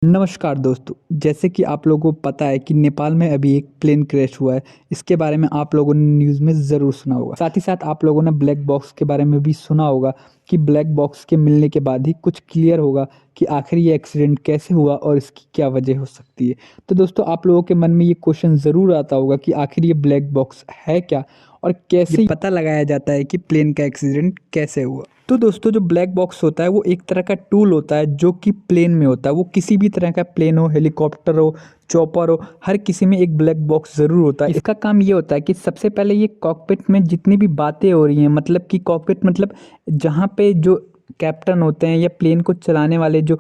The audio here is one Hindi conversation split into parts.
नमस्कार दोस्तों, जैसे कि आप लोगों को पता है कि नेपाल में अभी एक प्लेन क्रैश हुआ है। इसके बारे में आप लोगों ने न्यूज़ में ज़रूर सुना होगा। साथ ही साथ आप लोगों ने ब्लैक बॉक्स के बारे में भी सुना होगा कि ब्लैक बॉक्स के मिलने के बाद ही कुछ क्लियर होगा कि आखिर ये एक्सीडेंट कैसे हुआ और इसकी क्या वजह हो सकती है। तो दोस्तों, आप लोगों के मन में ये क्वेश्चन ज़रूर आता होगा कि आखिर ये ब्लैक बॉक्स है क्या और कैसे पता लगाया जाता है कि प्लेन का एक्सीडेंट कैसे हुआ। तो दोस्तों, जो ब्लैक बॉक्स होता है वो एक तरह का टूल होता है जो कि प्लेन में होता है। वो किसी भी तरह का प्लेन हो, हेलीकॉप्टर हो, चॉपर हो, हर किसी में एक ब्लैक बॉक्स ज़रूर होता है। इसका काम ये होता है कि सबसे पहले ये कॉकपिट में जितनी भी बातें हो रही हैं, मतलब कि कॉकपिट मतलब जहाँ पे जो कैप्टन होते हैं या प्लेन को चलाने वाले जो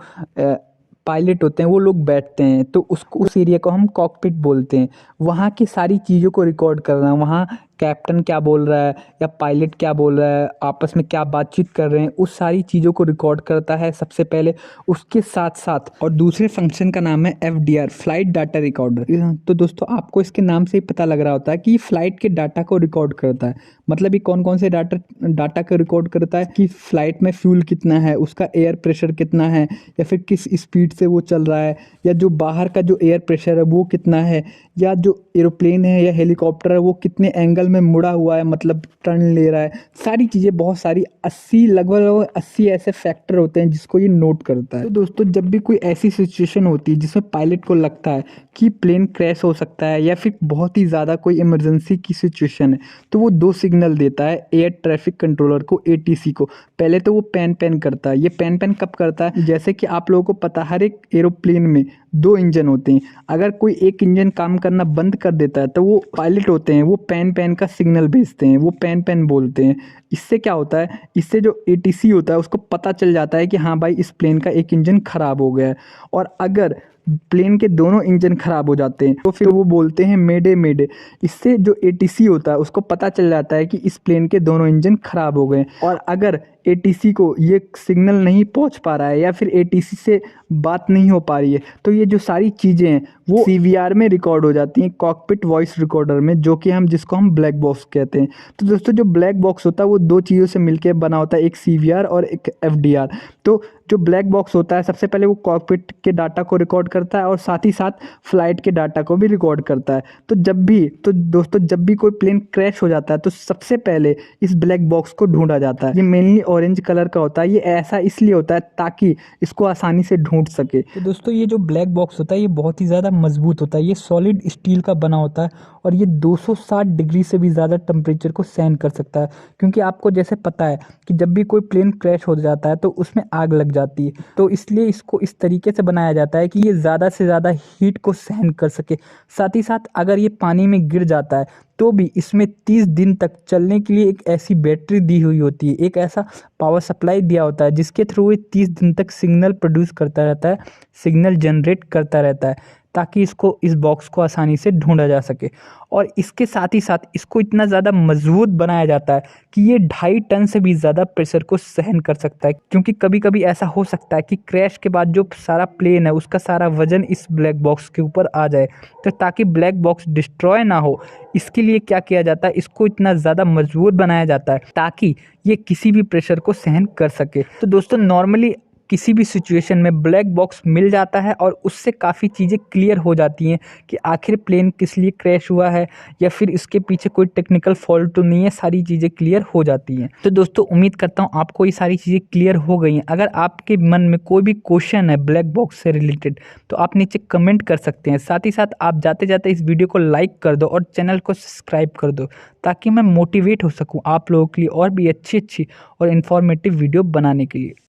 पायलट होते हैं वो लोग बैठते हैं, तो उसको उस एरिया को हम कॉकपिट बोलते हैं। वहाँ की सारी चीज़ों को रिकॉर्ड करना, वहाँ कैप्टन क्या बोल रहा है या पायलट क्या बोल रहा है, आपस में क्या बातचीत कर रहे हैं, उस सारी चीज़ों को रिकॉर्ड करता है सबसे पहले। उसके साथ साथ और दूसरे फंक्शन का नाम है एफडीआर, फ्लाइट डाटा रिकॉर्डर। तो दोस्तों, आपको इसके नाम से ही पता लग रहा होता है कि ये फ्लाइट के डाटा को रिकॉर्ड करता है। मतलब ये कौन कौन से डाटा को रिकॉर्ड करता है कि फ्लाइट में फ्यूल कितना है, उसका एयर प्रेशर कितना है, या फिर किस स्पीड से वो चल रहा है, या जो बाहर का जो एयर प्रेशर है वो कितना है, या जो एरोप्लेन है या हेलीकॉप्टर है वो कितने एंगल में मुड़ा हुआ है, मतलब टर्न ले रहा है। सारी चीज़ें, बहुत सारी 80 लगभग 80 ऐसे फैक्टर होते हैं जिसको ये नोट करता है। तो दोस्तों, जब भी कोई ऐसी सिचुएशन होती है जिसमें पायलट को लगता है कि प्लेन क्रैश हो सकता है या फिर बहुत ही ज़्यादा कोई इमरजेंसी की सिचुएशन है, तो वो दो सिग्नल देता है एयर ट्रैफिक कंट्रोलर को, एटीसी को। पहले तो वो पैन पैन करता है। ये पैन पैन कब करता है? जैसे कि आप लोगों को पता है, हर एक एरोप्लेन में दो इंजन होते हैं। अगर कोई एक इंजन काम करना बंद कर देता है तो वो पायलट होते हैं, वो पैन पैन का सिग्नल भेजते हैं, वो पैन पैन बोलते हैं। इससे क्या होता है, इससे जो एटीसी होता है उसको पता चल जाता है कि हाँ भाई, इस प्लेन का एक इंजन खराब हो गया है। और अगर प्लेन के दोनों इंजन खराब हो जाते हैं तो फिर वो बोलते हैं मेडे मेडे। इससे जो एटीसी होता है उसको पता चल जाता है कि इस प्लेन के दोनों इंजन खराब हो गए। और अगर एटीसी को ये सिग्नल नहीं पहुंच पा रहा है या फिर एटीसी से बात नहीं हो पा रही है, तो ये जो सारी चीज़ें हैं वो सीवीआर में रिकॉर्ड हो जाती हैं, कॉकपिट वॉइस रिकॉर्डर में, जो कि जिसको हम ब्लैक बॉक्स कहते हैं। तो दोस्तों, जो ब्लैक बॉक्स होता है वो दो चीज़ों से मिलकर बना होता है, एक सीवीआर और एक एफडीआर। तो जो ब्लैक बॉक्स होता है सबसे पहले वो कॉकपिट के डाटा को रिकॉर्ड करता है और साथ ही साथ फ्लाइट के डाटा को भी रिकॉर्ड करता है। तो दोस्तों, जब भी कोई प्लेन क्रैश हो जाता है तो सबसे पहले इस ब्लैक बॉक्स को ढूंढा जाता है। ये मेनली ऑरेंज कलर का होता है। ये ऐसा इसलिए होता है ताकि इसको आसानी से ढूंढ सके। तो दोस्तों, ये जो ब्लैक बॉक्स होता है ये बहुत ही ज़्यादा मजबूत होता है। ये सॉलिड स्टील का बना होता है और ये 260 डिग्री से भी ज़्यादा टेम्परेचर को सहन कर सकता है। क्योंकि आपको जैसे पता है कि जब भी कोई प्लेन क्रैश हो जाता है तो उसमें आग लग जाती है, तो इसलिए इसको इस तरीके से बनाया जाता है कि ये ज़्यादा से ज़्यादा हीट को सहन कर सके। साथ ही साथ अगर ये पानी में गिर जाता है तो भी इसमें 30 दिन तक चलने के लिए एक ऐसी बैटरी दी हुई होती है, एक ऐसा पावर सप्लाई दिया होता है जिसके थ्रू ये 30 दिन तक सिग्नल प्रोड्यूस करता रहता है, सिग्नल जनरेट करता रहता है, ताकि इसको, इस बॉक्स को आसानी से ढूंढा जा सके। और इसके साथ ही साथ इसको इतना ज़्यादा मजबूत बनाया जाता है कि ये 2.5 टन से भी ज़्यादा प्रेशर को सहन कर सकता है। क्योंकि कभी कभी ऐसा हो सकता है कि क्रैश के बाद जो सारा प्लेन है उसका सारा वजन इस ब्लैक बॉक्स के ऊपर आ जाए। तो ताकि ब्लैक बॉक्स डिस्ट्रॉय ना हो, इसके लिए क्या किया जाता है, इसको इतना ज़्यादा मजबूत बनाया जाता है ताकि ये किसी भी प्रेशर को सहन कर सके। तो दोस्तों, नॉर्मली किसी भी सिचुएशन में ब्लैक बॉक्स मिल जाता है और उससे काफ़ी चीज़ें क्लियर हो जाती हैं कि आखिर प्लेन किस लिए क्रैश हुआ है या फिर इसके पीछे कोई टेक्निकल फॉल्ट तो नहीं है। सारी चीज़ें क्लियर हो जाती हैं। तो दोस्तों, उम्मीद करता हूँ आपको ये सारी चीज़ें क्लियर हो गई हैं। अगर आपके मन में कोई भी क्वेश्चन है ब्लैक बॉक्स से रिलेटेड तो आप नीचे कमेंट कर सकते हैं। साथ ही साथ आप जाते जाते इस वीडियो को लाइक कर दो और चैनल को सब्सक्राइब कर दो, ताकि मैं मोटिवेट हो सकूँ आप लोगों के लिए और भी अच्छी अच्छी और इन्फॉर्मेटिव वीडियो बनाने के लिए।